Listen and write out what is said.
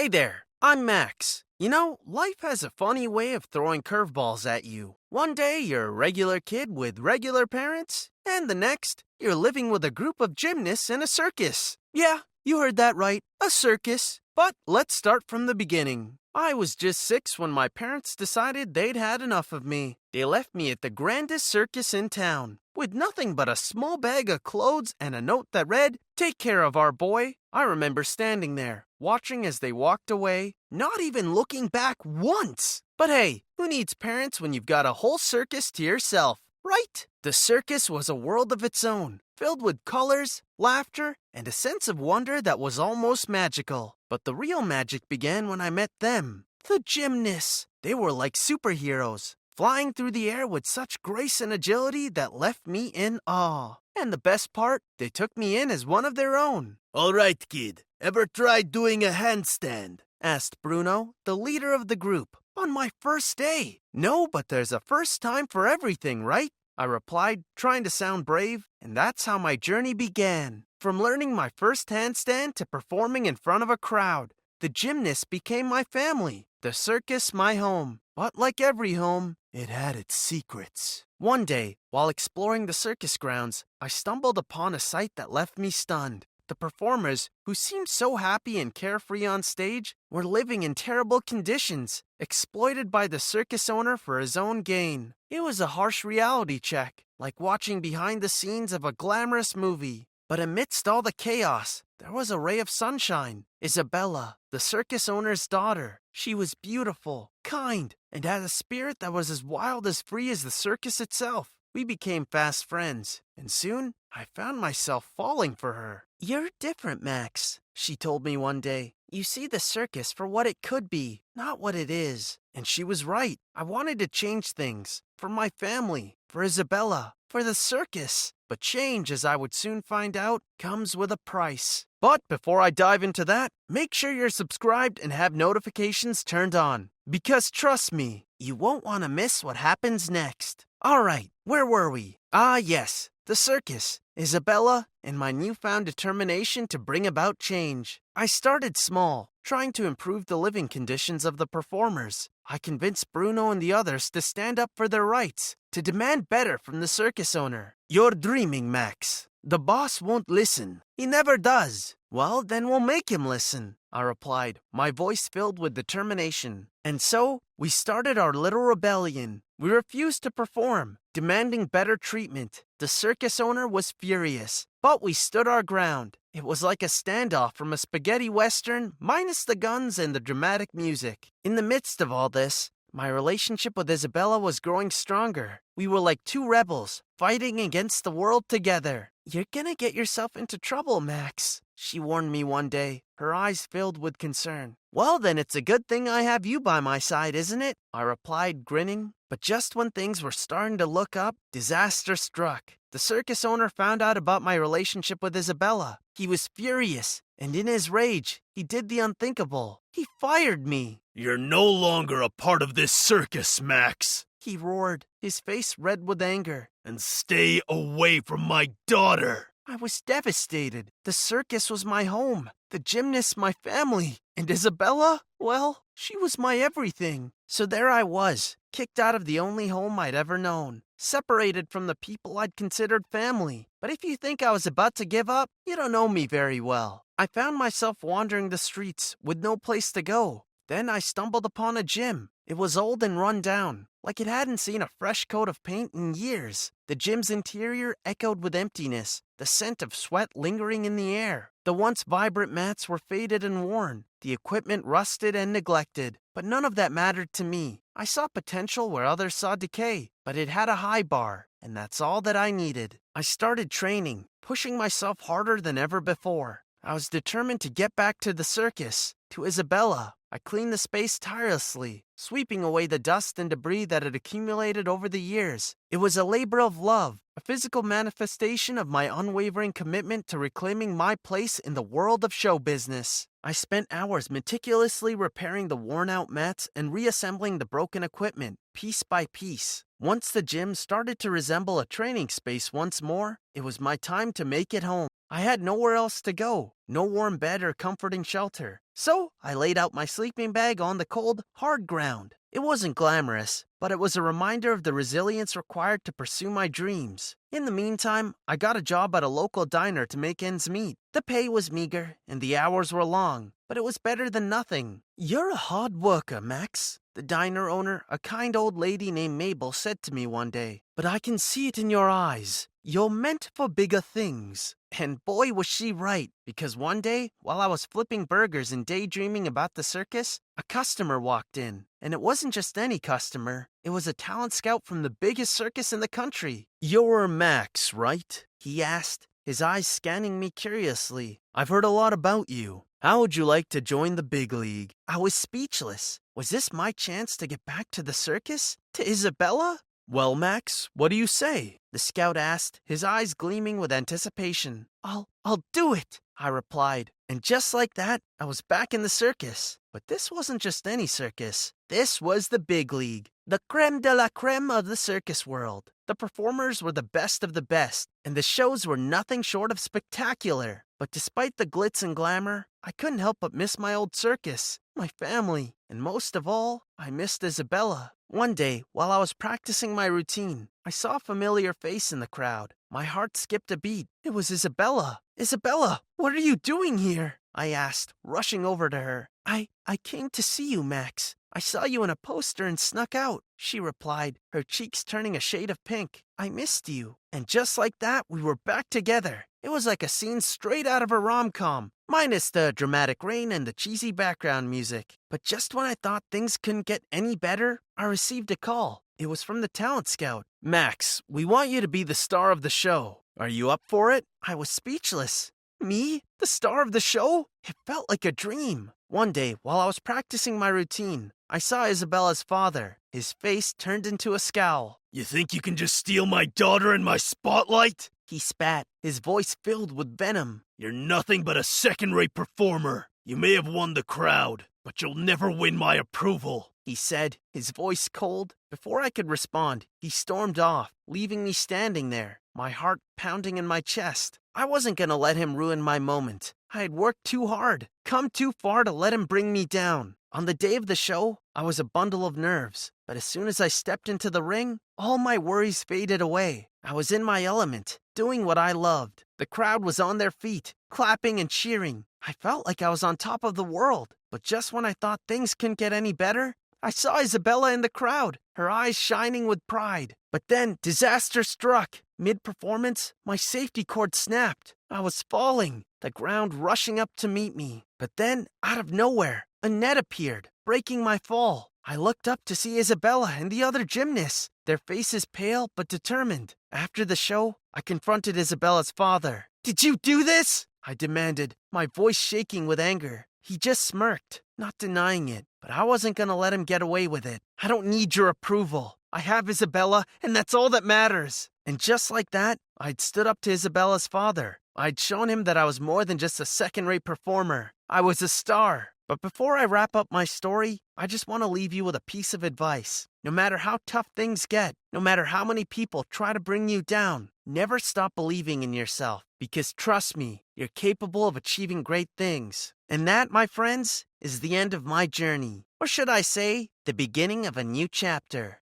Hey there, I'm Max. You know, life has a funny way of throwing curveballs at you. One day you're a regular kid with regular parents, and the next, you're living with a group of gymnasts in a circus. Yeah, you heard that right, a circus. But let's start from the beginning. I was just 6 when my parents decided they'd had enough of me. They left me at the grandest circus in town, with nothing but a small bag of clothes and a note that read, "Take care of our boy." I remember standing there, watching as they walked away, not even looking back once. But hey, who needs parents when you've got a whole circus to yourself, right? The circus was a world of its own, filled with colors, laughter, and a sense of wonder that was almost magical. But the real magic began when I met them, the gymnasts. They were like superheroes, flying through the air with such grace and agility that left me in awe. And the best part, they took me in as one of their own. "All right, kid, ever tried doing a handstand?" asked Bruno, the leader of the group, on my first day. "No, but there's a first time for everything, right?" I replied, trying to sound brave, and that's how my journey began. From learning my first handstand to performing in front of a crowd, the gymnast became my family, the circus my home. But like every home, it had its secrets. One day, while exploring the circus grounds, I stumbled upon a sight that left me stunned. The performers, who seemed so happy and carefree on stage, were living in terrible conditions, exploited by the circus owner for his own gain. It was a harsh reality check, like watching behind the scenes of a glamorous movie. But amidst all the chaos, there was a ray of sunshine. Isabella, the circus owner's daughter. She was beautiful, kind, and had a spirit that was as wild as free as the circus itself. We became fast friends, and soon I found myself falling for her. "You're different, Max," she told me one day. "You see the circus for what it could be, not what it is." And she was right. I wanted to change things, for my family, for Isabella, for the circus. But change, as I would soon find out, comes with a price. But before I dive into that, make sure you're subscribed and have notifications turned on. Because trust me, you won't want to miss what happens next. Alright, where were we? Ah yes, the circus, Isabella, and my newfound determination to bring about change. I started small, trying to improve the living conditions of the performers. I convinced Bruno and the others to stand up for their rights, to demand better from the circus owner. "You're dreaming, Max. The boss won't listen. He never does." "Well, then we'll make him listen," I replied, my voice filled with determination. And so, we started our little rebellion. We refused to perform, demanding better treatment. The circus owner was furious, but we stood our ground. It was like a standoff from a spaghetti western, minus the guns and the dramatic music. In the midst of all this, my relationship with Isabella was growing stronger. We were like two rebels, fighting against the world together. "You're gonna get yourself into trouble, Max," she warned me one day, her eyes filled with concern. "Well, then it's a good thing I have you by my side, isn't it?" I replied, grinning. But just when things were starting to look up, disaster struck. The circus owner found out about my relationship with Isabella. He was furious, and in his rage, he did the unthinkable. He fired me. "You're no longer a part of this circus, Max," he roared, his face red with anger. "And stay away from my daughter." I was devastated. The circus was my home, the gymnasts my family, and Isabella, well, she was my everything. So there I was, kicked out of the only home I'd ever known, separated from the people I'd considered family. But if you think I was about to give up, you don't know me very well. I found myself wandering the streets with no place to go. Then I stumbled upon a gym. It was old and run down, like it hadn't seen a fresh coat of paint in years. The gym's interior echoed with emptiness, the scent of sweat lingering in the air. The once vibrant mats were faded and worn, the equipment rusted and neglected. But none of that mattered to me. I saw potential where others saw decay, but it had a high bar, and that's all that I needed. I started training, pushing myself harder than ever before. I was determined to get back to the circus, to Isabella. I cleaned the space tirelessly, sweeping away the dust and debris that had accumulated over the years. It was a labor of love, a physical manifestation of my unwavering commitment to reclaiming my place in the world of show business. I spent hours meticulously repairing the worn-out mats and reassembling the broken equipment. piece by piece. Once the gym started to resemble a training space once more, it was my time to make it home. I had nowhere else to go, no warm bed or comforting shelter. So I laid out my sleeping bag on the cold, hard ground. It wasn't glamorous, but it was a reminder of the resilience required to pursue my dreams. In the meantime, I got a job at a local diner to make ends meet. The pay was meager, and the hours were long, but it was better than nothing. "You're a hard worker, Max," the diner owner, a kind old lady named Mabel, said to me one day. "But I can see it in your eyes. You're meant for bigger things." And boy, was she right, because one day, while I was flipping burgers and daydreaming about the circus, a customer walked in. And it wasn't just any customer. It was a talent scout from the biggest circus in the country. "You're Max, right?" he asked, his eyes scanning me curiously. "I've heard a lot about you. How would you like to join the big league?" I was speechless. Was this my chance to get back to the circus? To Isabella? "Well, Max, what do you say?" the scout asked, his eyes gleaming with anticipation. I'll do it," I replied. And just like that, I was back in the circus. But this wasn't just any circus. This was the big league, the creme de la creme of the circus world. The performers were the best of the best, and the shows were nothing short of spectacular. But despite the glitz and glamour, I couldn't help but miss my old circus, my family, and most of all, I missed Isabella. One day, while I was practicing my routine, I saw a familiar face in the crowd. My heart skipped a beat. It was Isabella. "Isabella, what are you doing here?" I asked, rushing over to her. I came to see you, Max. I saw you in a poster and snuck out," she replied, her cheeks turning a shade of pink. "I missed you." And just like that, we were back together. It was like a scene straight out of a rom-com, minus the dramatic rain and the cheesy background music. But just when I thought things couldn't get any better, I received a call. It was from the talent scout. "Max, we want you to be the star of the show. Are you up for it?" I was speechless. Me? The star of the show? It felt like a dream. One day, while I was practicing my routine, I saw Isabella's father. His face turned into a scowl. "You think you can just steal my daughter and my spotlight?" He spat, his voice filled with venom. "You're nothing but a second-rate performer. You may have won the crowd, but you'll never win my approval," he said, his voice cold. Before I could respond, he stormed off, leaving me standing there, my heart pounding in my chest. I wasn't gonna let him ruin my moment. I had worked too hard, come too far to let him bring me down. On the day of the show, I was a bundle of nerves, but as soon as I stepped into the ring, all my worries faded away. I was in my element, doing what I loved. The crowd was on their feet, clapping and cheering. I felt like I was on top of the world. But just when I thought things couldn't get any better, I saw Isabella in the crowd, her eyes shining with pride. But then disaster struck. Mid-performance, my safety cord snapped. I was falling, the ground rushing up to meet me. But then, out of nowhere, a net appeared, breaking my fall. I looked up to see Isabella and the other gymnasts, their faces pale but determined. After the show, I confronted Isabella's father. "Did you do this?" I demanded, my voice shaking with anger. He just smirked, not denying it, but I wasn't gonna let him get away with it. "I don't need your approval. I have Isabella, and that's all that matters." And just like that, I'd stood up to Isabella's father. I'd shown him that I was more than just a second-rate performer. I was a star. But before I wrap up my story, I just want to leave you with a piece of advice. No matter how tough things get, no matter how many people try to bring you down, never stop believing in yourself. Because trust me, you're capable of achieving great things. And that, my friends, is the end of my journey. Or should I say, the beginning of a new chapter.